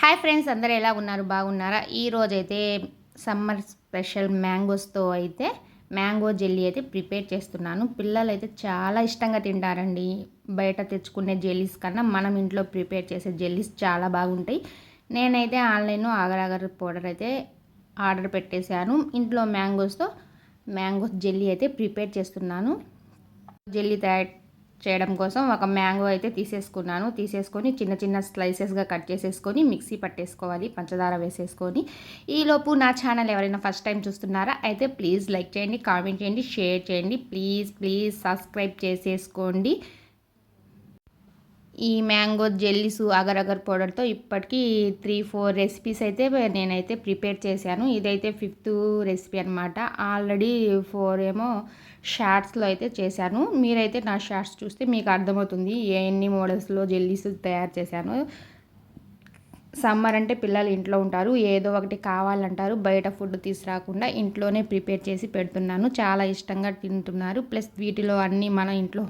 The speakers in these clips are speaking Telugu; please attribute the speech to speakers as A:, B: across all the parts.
A: హాయ్ ఫ్రెండ్స్, అందరూ ఎలా ఉన్నారు? బాగున్నారా? ఈరోజైతే సమ్మర్ స్పెషల్ మ్యాంగోస్తో అయితే మ్యాంగో జెల్లీ అయితే ప్రిపేర్ చేస్తున్నాను. పిల్లలు అయితే చాలా ఇష్టంగా తింటారండి. బయట తెచ్చుకునే జెల్లీస్ కన్నా మనం ఇంట్లో ప్రిపేర్ చేసే జెల్లీస్ చాలా బాగుంటాయి. నేనైతే ఆన్లైన్లో ఆగర్ ఆగర్ పౌడర్ అయితే ఆర్డర్ పెట్టేశాను. ఇంట్లో మ్యాంగోస్ జెల్లీ అయితే ప్రిపేర్ చేస్తున్నాను. జెల్లీ తయారు చేయడం కోసం ఒక మ్యాంగో అయితే తీసేసుకొని చిన్న చిన్న స్లైసెస్గా కట్ చేసేసుకొని మిక్సీ పట్టేసుకోవాలి, పంచదార వేసేసుకొని. ఈలోపు నా ఛానల్ ఎవరైనా ఫస్ట్ టైం చూస్తున్నారా అయితే ప్లీజ్ లైక్ చేయండి, కామెంట్ చేయండి, షేర్ చేయండి. ప్లీజ్ సబ్స్క్రైబ్ చేసేసుకోండి. ఈ మ్యాంగో జెల్లీస్ అగర్ అగర్ పౌడర్తో ఇప్పటికీ 3-4 రెసిపీస్ అయితే నేనైతే ప్రిపేర్ చేశాను. ఇదైతే 5th రెసిపీ అనమాట. ఆల్రెడీ 4 ఏమో షార్ట్స్లో అయితే చేశాను. మీరైతే నా షార్ట్స్ చూస్తే మీకు అర్థమవుతుంది ఎన్ని మోడల్స్లో జెల్లీస్ తయారు చేశాను. సమ్మర్ అంటే పిల్లలు ఇంట్లో ఉంటారు, ఏదో ఒకటి కావాలంటారు. బయట ఫుడ్ తీసుకురాకుండా ఇంట్లోనే ప్రిపేర్ చేసి పెడుతున్నాను. చాలా ఇష్టంగా తింటున్నారు. ప్లస్ వీటిలో అన్నీ మన ఇంట్లో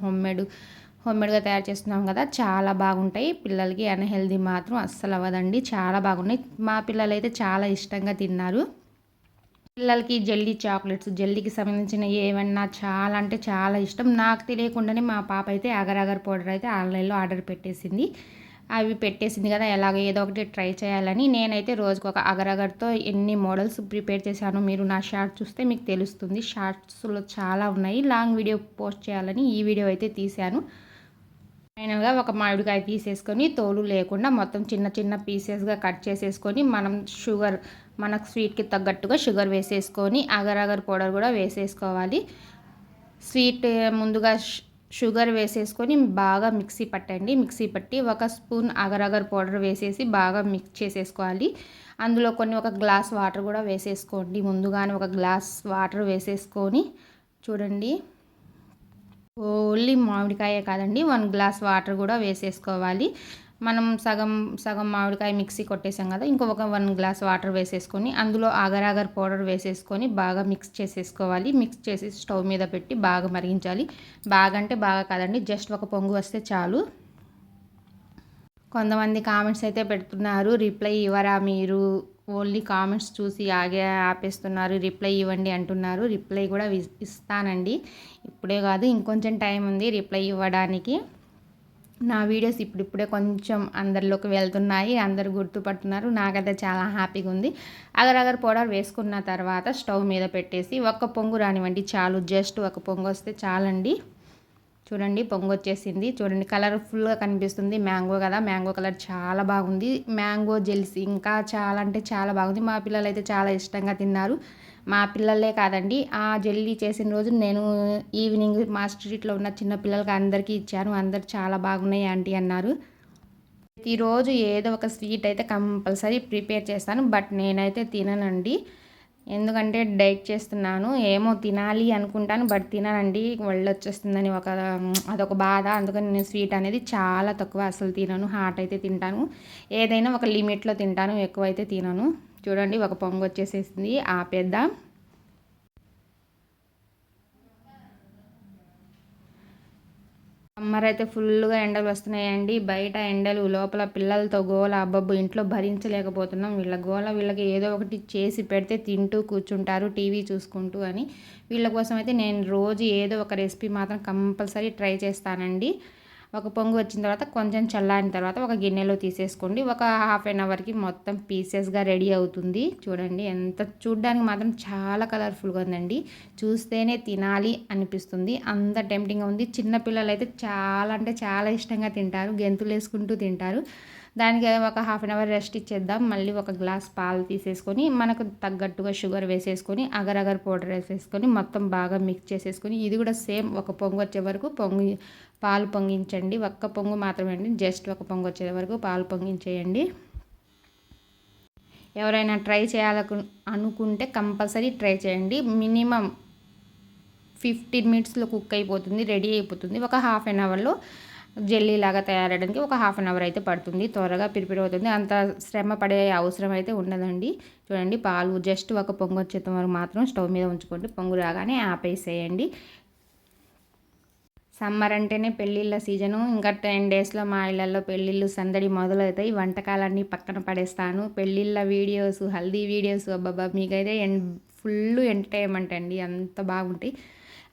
A: హోమ్మేడ్గా తయారు చేస్తున్నాం కదా, చాలా బాగుంటాయి. పిల్లలకి అన్హెల్దీ మాత్రం అస్సలు అవ్వదండి, చాలా బాగున్నాయి. మా పిల్లలు అయితే చాలా ఇష్టంగా తిన్నారు. పిల్లలకి జెల్లీకి సంబంధించిన ఏమన్నా చాలా అంటే చాలా ఇష్టం. నాకు తెలియకుండానే మా పాప అయితే అగర్ అగర్ పౌడర్ అయితే ఆన్లైన్లో ఆర్డర్ పెట్టేసింది. అవి పెట్టేసింది కదా, ఎలాగో ఏదో ఒకటి ట్రై చేయాలని నేనైతే రోజుకు ఒక అగర్ అగర్తో ఎన్ని మోడల్స్ ప్రిపేర్ చేశాను. మీరు నా షార్ట్ చూస్తే మీకు తెలుస్తుంది. షార్ట్స్లో చాలా ఉన్నాయి. లాంగ్ వీడియో పోస్ట్ చేయాలని ఈ వీడియో అయితే తీశాను. ఫైనల్గా ఒక మామిడికాయ తీసేసుకొని తోలు లేకుండా మొత్తం చిన్న చిన్న పీసెస్గా కట్ చేసేసుకొని మనకు స్వీట్కి తగ్గట్టుగా షుగర్ వేసేసుకొని అగర్ అగర్ పౌడర్ కూడా వేసేసుకోవాలి. స్వీట్ ముందుగా షుగర్ వేసేసుకొని బాగా మిక్సీ పట్టి 1 స్పూన్ అగర్ అగర్ పౌడర్ వేసేసి బాగా మిక్స్ చేసేసుకోవాలి. అందులో ఒక గ్లాస్ వాటర్ కూడా వేసేసుకోండి. ముందుగానే 1 గ్లాస్ వాటర్ వేసేసుకొని చూడండి, ఓన్లీ మామిడికాయే కాదండి, 1 గ్లాస్ వాటర్ కూడా వేసేసుకోవాలి. మనం సగం మామిడికాయ మిక్సీ కొట్టేసాం కదా, ఇంకొక 1 గ్లాస్ వాటర్ వేసేసుకొని అందులో అగర్ అగర్ పౌడర్ వేసేసుకొని బాగా మిక్స్ చేసేసుకోవాలి. మిక్స్ చేసి స్టవ్ మీద పెట్టి బాగా మరిగించాలి. బాగా అంటే బాగా కాదండి, జస్ట్ ఒక పొంగు వస్తే చాలు. కొంతమంది కామెంట్స్ అయితే పెడుతున్నారు, రిప్లై ఇవ్వరా మీరు? ఓన్లీ కామెంట్స్ చూసి ఆపేస్తున్నారు, రిప్లై ఇవ్వండి అంటున్నారు. రిప్లై కూడా ఇస్తానండి, ఇప్పుడే కాదు, ఇంకొంచెం టైం ఉంది రిప్లై ఇవ్వడానికి. నా వీడియోస్ ఇప్పుడిప్పుడే కొంచెం అందరిలోకి వెళ్తున్నాయి, అందరు గుర్తుపడుతున్నారు. నాకైతే చాలా హ్యాపీగా ఉంది. అగర్ అగర్ పౌడర్ వేసుకున్న తర్వాత స్టవ్ మీద పెట్టేసి 1 పొంగు రానివ్వండి చాలు. జస్ట్ 1 పొంగు వస్తే చాలండి. చూడండి, పొంగు వచ్చేసింది. చూడండి, కలర్ఫుల్గా కనిపిస్తుంది. మ్యాంగో కదా, మ్యాంగో కలర్ చాలా బాగుంది. మ్యాంగో జెల్స్ ఇంకా చాలా అంటే చాలా బాగుంది. మా పిల్లలు అయితే చాలా ఇష్టంగా తిన్నారు. మా పిల్లలే కాదండి, ఆ జెల్లీ చేసిన రోజు నేను ఈవినింగ్ మా స్ట్రీట్లో ఉన్న చిన్న పిల్లలకి అందరికీ ఇచ్చాను. అందరు చాలా బాగున్నాయి ఆంటీ అన్నారు. ప్రతిరోజు ఏదో ఒక స్వీట్ అయితే కంపల్సరీ ప్రిపేర్ చేస్తాను, బట్ నేనైతే తిననండి. ఎందుకంటే డైట్ చేస్తున్నాను. ఏమో తినాలి అనుకుంటాను, బట్ తిననండి, ఒళ్ళు వచ్చేస్తుందని అదొక బాధ. అందుకని నేను స్వీట్ అనేది చాలా తక్కువ, అసలు తినను. హాట్ అయితే తింటాను, ఏదైనా ఒక లిమిట్లో తింటాను, ఎక్కువైతే తినను. చూడండి, 1 పొంగు వచ్చేసేసింది, ఆపేద్దాం. సమ్మర్ అయితే ఫుల్గా ఎండలు వస్తున్నాయండి. బయట ఎండలు, లోపల పిల్లలతో గోల, అబ్బబ్బు ఇంట్లో భరించలేకపోతున్నాం. వీళ్ళకి ఏదో ఒకటి చేసి పెడితే తింటూ కూర్చుంటారు టీవీ చూసుకుంటూ అని. వీళ్ళ కోసం అయితే నేను రోజు ఏదో ఒక రెసిపీ మాత్రం కంపల్సరీ ట్రై చేస్తానండి. 1 పొంగు వచ్చిన తర్వాత కొంచెం చల్లారిన తర్వాత ఒక గిన్నెలో తీసేసుకోండి. ఒక ½ అన్ అవర్కి మొత్తం పీసెస్గా రెడీ అవుతుంది. చూడండి, చూడ్డానికి మాత్రం చాలా కలర్ఫుల్గా ఉందండి. చూస్తేనే తినాలి అనిపిస్తుంది, అంత టెంప్టింగ్గా ఉంది. చిన్నపిల్లలు అయితే చాలా అంటే చాలా ఇష్టంగా తింటారు, గెంతులు వేసుకుంటూ తింటారు. దానికి ఒక ½ అన్ అవర్ రెస్ట్ ఇచ్చేద్దాం. మళ్ళీ 1 గ్లాస్ పాలు తీసేసుకొని మనకు తగ్గట్టుగా షుగర్ వేసేసుకొని అగర్ అగర్ పౌడర్ వేసేసుకొని మొత్తం బాగా మిక్స్ చేసేసుకొని, ఇది కూడా సేమ్ 1 పొంగు వచ్చే వరకు పాలు పొంగించండి. 1 పొంగు మాత్రమే అండి, జస్ట్ 1 పొంగు వచ్చే వరకు పాలు పొంగించేయండి. ఎవరైనా ట్రై అనుకుంటే కంపల్సరీ ట్రై చేయండి. మినిమం 15 మినిట్స్లో కుక్ అయిపోతుంది, రెడీ అయిపోతుంది. ఒక ½ అన్ అవర్లో జెల్లీ లాగా తయారయ్యడానికి ఒక ½ అన్ అవర్ అయితే పడుతుంది. త్వరగా ప్రిపేర్ అవుతుంది, అంత శ్రమ పడే అవసరం అయితే ఉండదండి. చూడండి, పాలు జస్ట్ 1 పొంగు వచ్చేంత వరకు మాత్రం స్టవ్ మీద ఉంచుకోండి. పొంగు రాగానే ఆపేసేయండి. సమ్మర్ అంటేనే పెళ్ళిళ్ళ సీజను. ఇంకా 10 డేస్‌లో మా ఇళ్లల్లో పెళ్ళిళ్ళు సందడి మొదలవుతాయి. వంటకాలన్నీ పక్కన పడేస్తాను. పెళ్ళిళ్ళ వీడియోస్, హల్దీ వీడియోస్ అబ్బబ్బా! మీకైతే ఫుల్లు ఎంటర్‌టైన్‌మెంట్ అండి. అంత బాగుంటాయి.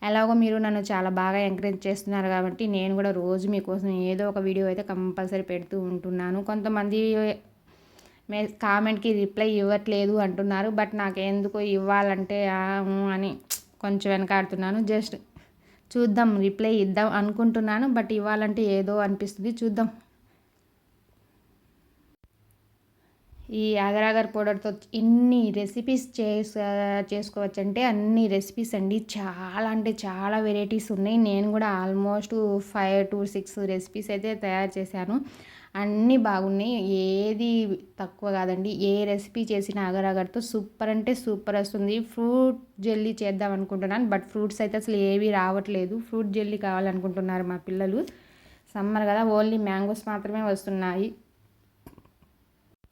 A: ఎలాగో మీరు నన్ను చాలా బాగా ఎంకరేజ్ చేస్తున్నారు కాబట్టి నేను కూడా రోజు మీకోసం ఏదో ఒక వీడియో అయితే కంపల్సరీ పెడుతూ ఉంటున్నాను. కొంతమంది కామెంట్‌కి రిప్లై ఇవ్వట్లేదు అంటున్నారు. బట్ నాకెందుకో ఇవ్వాలంటే అని కొంచెం వెనకాడుతున్నాను. జస్ట్ చూద్దాం, రిప్లై ఇద్దాం అనుకుంటున్నాను. బట్ ఇవ్వాలంటే ఏదో అనిపిస్తుంది. చూద్దాం. ఈ అగర్ అగర్ పౌడర్‌తో ఎన్ని రెసిపీస్ చేసుకోవచ్చంటే అన్ని రెసిపీస్ అండి. చాలా అంటే చాలా వెరైటీస్ ఉన్నాయి. నేను కూడా ఆల్మోస్ట్ 5-6 రెసిపీస్ అయితే తయారు చేశాను. అన్నీ బాగున్నాయి. ఏది తక్కువ కాదండి. ఏ రెసిపీ చేసినా అగర్ అగర్‌తో సూపర్ అంటే సూపర్ వస్తుంది. ఫ్రూట్ జెల్లీ చేద్దాం అనుకుంటున్నాను. బట్ ఫ్రూట్స్ అయితే అసలు ఏవి రావట్లేదు. ఫ్రూట్ జెల్లీ కావాలనుకుంటున్నారు మా పిల్లలు. సమ్మర్ కదా, ఓన్లీ మ్యాంగోస్ మాత్రమే వస్తున్నాయి.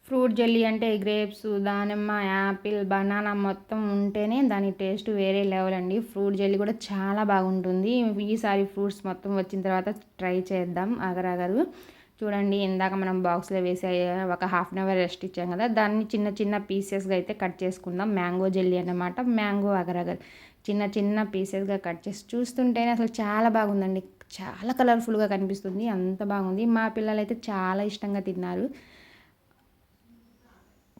A: ఫ్రూట్ జెల్లీ అంటే గ్రేప్స్, దానిమ్మ, యాపిల్, బనానా మొత్తం ఉంటేనే దాని టేస్ట్ వేరే లెవెల్ అండి. ఫ్రూట్ జెల్లీ కూడా చాలా బాగుంటుంది. ఈసారి ఫ్రూట్స్ మొత్తం వచ్చిన తర్వాత ట్రై చేద్దాం అగరగరు. చూడండి, ఇందాక మనం బాక్స్లో వేసి ఒక హాఫ్ అన్ అవర్ రెస్ట్ ఇచ్చాం కదా, దాన్ని చిన్న చిన్న పీసెస్గా అయితే కట్ చేసుకుందాం. మ్యాంగో జెల్లీ అన్నమాట. మ్యాంగో అగరగర్ చిన్న చిన్న పీసెస్గా కట్ చేసి చూస్తుంటేనే అసలు చాలా బాగుందండి. చాలా కలర్ఫుల్గా కనిపిస్తుంది. అంత బాగుంది. మా పిల్లలు అయితే చాలా ఇష్టంగా తిన్నారు.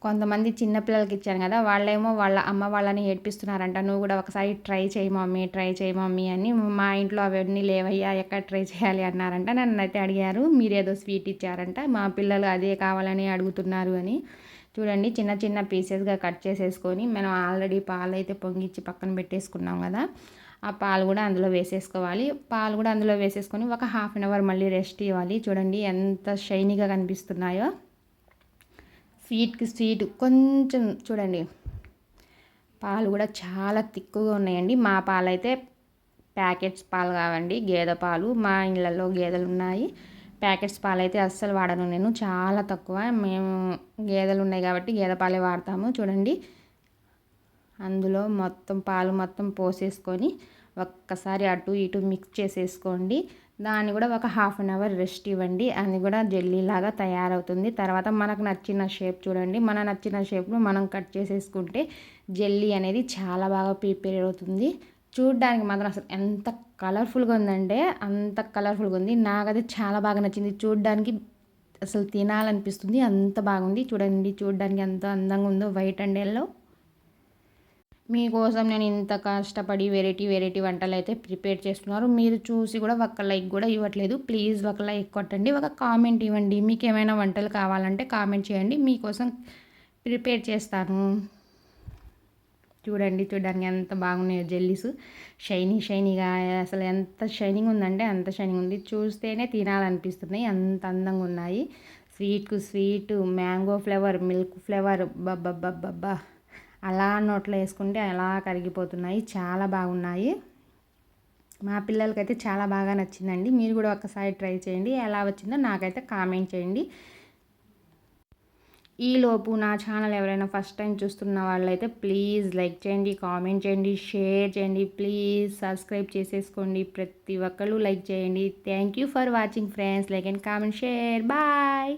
A: కొంతమంది చిన్న పిల్లలకి ఇచ్చాను కదా, వాళ్ళేమో వాళ్ళ అమ్మ వాళ్ళని ఏడిపిస్తున్నారంట. నువ్వు కూడా ఒకసారి ట్రై చేయి మమ్మీ, ట్రై చేయి మమ్మీ అని. మా ఇంట్లో అవన్నీ లేవయ్యా, ఎక్కడ ట్రై చేయాలి అన్నారంట. నన్ను అయితే అడిగారు, మీరేదో స్వీట్ ఇచ్చారంట, మా పిల్లలు అదే కావాలని అడుగుతున్నారు అని. చూడండి, చిన్న చిన్న పీసెస్గా కట్ చేసేసుకొని మనం ఆల్రెడీ పాలు అయితే పొంగిచ్చి పక్కన పెట్టేసుకున్నాం కదా, ఆ పాలు కూడా అందులో వేసేసుకోవాలి. పాలు కూడా అందులో వేసేసుకొని ఒక హాఫ్ అన్ అవర్ మళ్ళీ రెస్ట్ ఇవ్వాలి. చూడండి ఎంత షైనీగా కనిపిస్తున్నాయో. స్వీట్కి స్వీట్ కొంచెం చూడండి, పాలు కూడా చాలా తిక్కుగా ఉన్నాయండి. మా పాలు అయితే ప్యాకెట్స్ పాలు కావండి, గేదె పాలు. మా ఇళ్ళల్లో గేదెలు ఉన్నాయి. ప్యాకెట్స్ పాలు అయితే అస్సలు వాడను నేను, చాలా తక్కువ. మేము గేదెలు ఉన్నాయి కాబట్టి గేదె పాలే వాడతాము. చూడండి, అందులో మొత్తం పాలు మొత్తం పోసేసుకొని ఒక్కసారి అటు ఇటు మిక్స్ చేసేసుకోండి. దాన్ని కూడా ఒక హాఫ్ అన్ అవర్ రెస్ట్ ఇవ్వండి. అది కూడా జెల్లీలాగా తయారవుతుంది. తర్వాత మనకు నచ్చిన షేప్, చూడండి, మన నచ్చిన షేప్లో మనం కట్ చేసేసుకుంటే జెల్లీ అనేది చాలా బాగా ప్రిపేర్ అవుతుంది. చూడడానికి మాత్రం అసలు ఎంత కలర్ఫుల్గా ఉందంటే అంత కలర్ఫుల్గా ఉంది. నాకైతే చాలా బాగా నచ్చింది. చూడడానికి అసలు తినాలనిపిస్తుంది, అంత బాగుంది. చూడండి, చూడడానికి ఎంత అందంగా ఉందో, వైట్ అండ్ ఎల్లో. మీకోసం నేను ఇంత కష్టపడి వెరైటీ వంటలు అయితే ప్రిపేర్ చేస్తున్నారు. మీరు చూసి కూడా ఒక లైక్ కూడా ఇవ్వట్లేదు. ప్లీజ్ ఒక లైక్ కొట్టండి, ఒక కామెంట్ ఇవ్వండి. మీకు ఏమైనా వంటలు కావాలంటే కామెంట్ చేయండి, మీకోసం ప్రిపేర్ చేస్తాను. చూడండి, చూడడానికి ఎంత బాగున్నాయో జెల్లీస్, షైనీగా. అసలు ఎంత షైనింగ్ ఉందంటే అంత షైనింగ్ ఉంది. చూస్తేనే తినాలనిపిస్తున్నాయి, అంత అందంగా ఉన్నాయి. స్వీట్కు sweet, mango flavour, milk flavour, బబ్బబ్బబ్బబ్బా, అలా నోట్లో వేసుకుంటే అలా కరిగిపోతున్నాయి. చాలా బాగున్నాయి. మా పిల్లలకైతే చాలా బాగా నచ్చిందండి. మీరు కూడా ఒకసారి ట్రై చేయండి. ఎలా వచ్చిందో నాకైతే కామెంట్ చేయండి. ఈలోపు నా ఛానల్ ఎవరైనా ఫస్ట్ టైం చూస్తున్న వాళ్ళైతే ప్లీజ్ లైక్ చేయండి, కామెంట్ చేయండి, షేర్ చేయండి. ప్లీజ్ సబ్స్క్రైబ్ చేసేసుకోండి. ప్రతి ఒక్కరు లైక్ చేయండి. Thank you for watching friends. Like and comment, share. Bye.